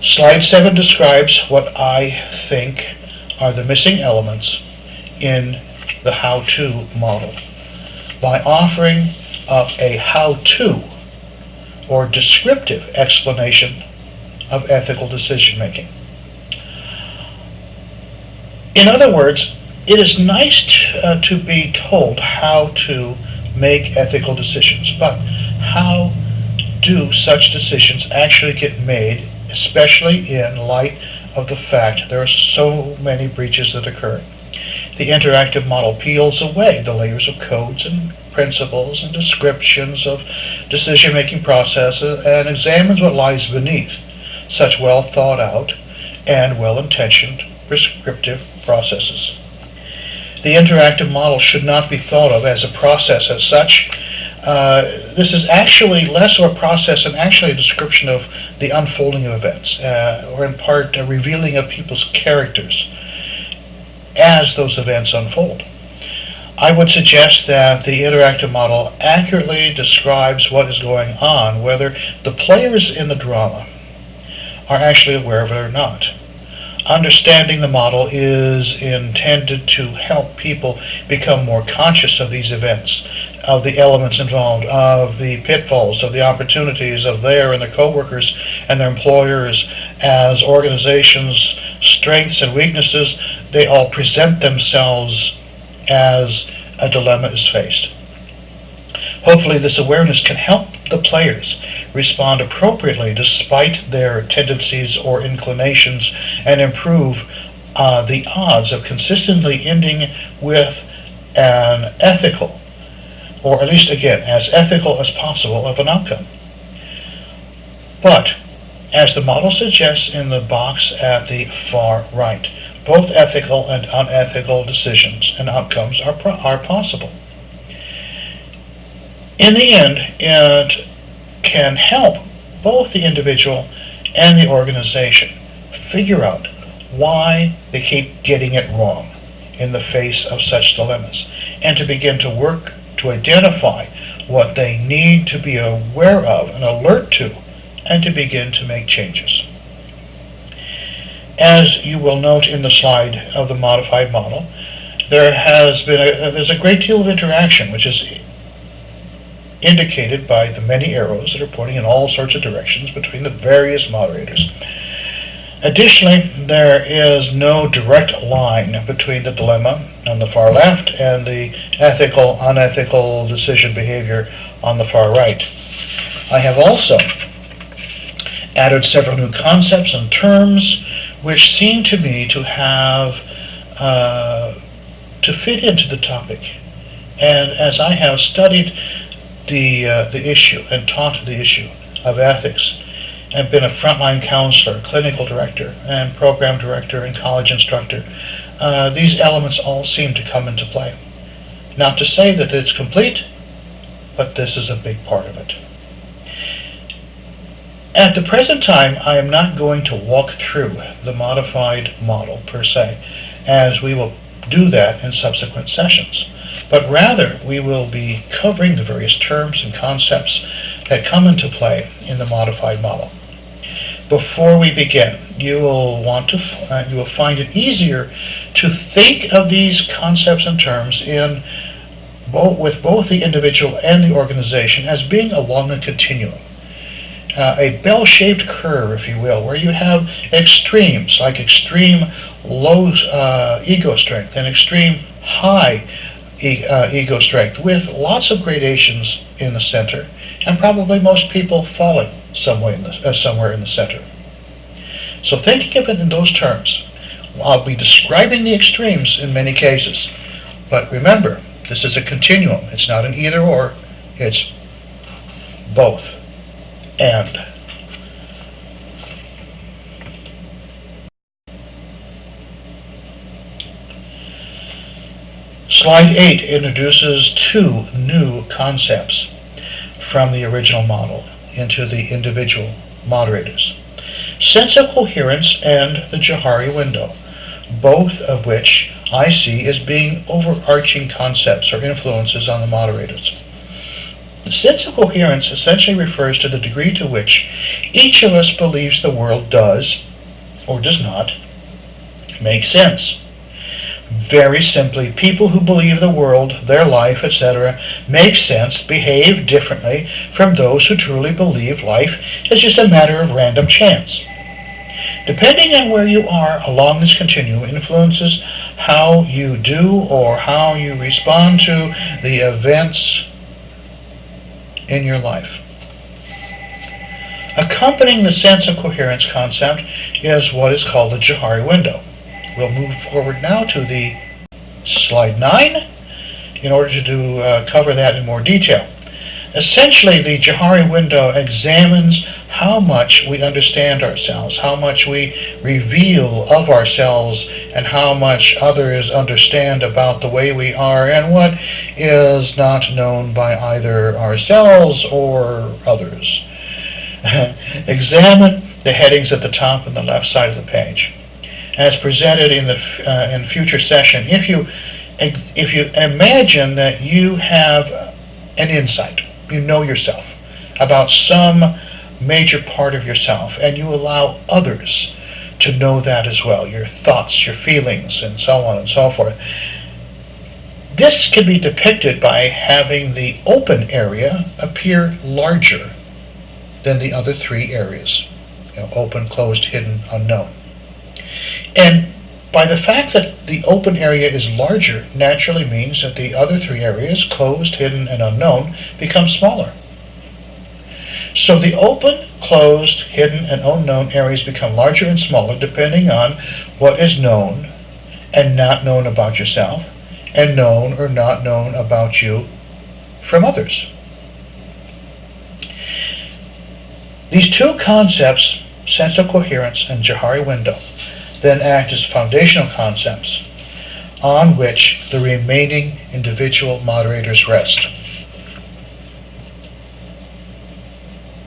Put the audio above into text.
Slide 7 describes what I think are the missing elements in the how-to model by offering up a how-to or descriptive explanation of ethical decision-making. In other words, it is nice to be told how to make ethical decisions, but how do such decisions actually get made, especially in light of the fact there are so many breaches that occur? The interactive model peels away the layers of codes and principles and descriptions of decision-making processes and examines what lies beneath such well thought out and well-intentioned prescriptive processes. The interactive model should not be thought of as a process as such. This is actually less of a process and actually a description of the unfolding of events, or in part a revealing of people's characters as those events unfold. I would suggest that the interactive model accurately describes what is going on, whether the players in the drama are actually aware of it or not. Understanding the model is intended to help people become more conscious of these events, of the elements involved, of the pitfalls, of the opportunities of their and their coworkers and their employers. As organizations' strengths and weaknesses, they all present themselves as a dilemma is faced. Hopefully this awareness can help the players respond appropriately despite their tendencies or inclinations and improve the odds of consistently ending with an ethical, or at least again, as ethical as possible of an outcome. But, as the model suggests in the box at the far right, both ethical and unethical decisions and outcomes are possible. In the end, it can help both the individual and the organization figure out why they keep getting it wrong in the face of such dilemmas, and to begin to work to identify what they need to be aware of and alert to, and to begin to make changes. As you will note in the slide of the modified model, there's a great deal of interaction, which is indicated by the many arrows that are pointing in all sorts of directions between the various moderators. Additionally, there is no direct line between the dilemma on the far left and the ethical, unethical decision behavior on the far right. I have also added several new concepts and terms which seem to me to have to fit into the topic. And as I have studied the issue and taught the issue of ethics, and been a frontline counselor, clinical director, and program director and college instructor, these elements all seem to come into play. Not to say that it's complete, but this is a big part of it. At the present time, I am not going to walk through the modified model per se, as we will do that in subsequent sessions, but rather we will be covering the various terms and concepts that come into play in the modified model. Before we begin, you will find it easier to think of these concepts and terms with both the individual and the organization as being along a continuum. A bell-shaped curve, if you will, where you have extremes, like extreme low ego strength and extreme high ego strength, with lots of gradations in the center, and probably most people falling somewhere in the center. So thinking of it in those terms, I'll be describing the extremes in many cases, but remember, this is a continuum. It's not an either or, it's both and. Slide 8 introduces two new concepts from the original model into the individual moderators: sense of coherence and the Johari window, both of which I see as being overarching concepts or influences on the moderators. The sense of coherence essentially refers to the degree to which each of us believes the world does, or does not, make sense. Very simply, people who believe the world, their life, etc., makes sense behave differently from those who truly believe life is just a matter of random chance. Depending on where you are along this continuum influences how you do or how you respond to the events in your life. Accompanying the sense of coherence concept is what is called the Johari window. We'll move forward now to the slide 9 in order to cover that in more detail. Essentially, the Johari window examines how much we understand ourselves, how much we reveal of ourselves, and how much others understand about the way we are, and what is not known by either ourselves or others. Examine the headings at the top and the left side of the page. As presented in future session, if you imagine that you have an insight, you know yourself about some major part of yourself, and you allow others to know that as well, your thoughts, your feelings, and so on and so forth. This can be depicted by having the open area appear larger than the other three areas, open, closed, hidden, unknown. And by the fact that the open area is larger naturally means that the other three areas, closed, hidden, and unknown, become smaller. So the open, closed, hidden, and unknown areas become larger and smaller depending on what is known and not known about yourself, and known or not known about you from others. These two concepts, sense of coherence and Johari window, then act as foundational concepts on which the remaining individual moderators rest.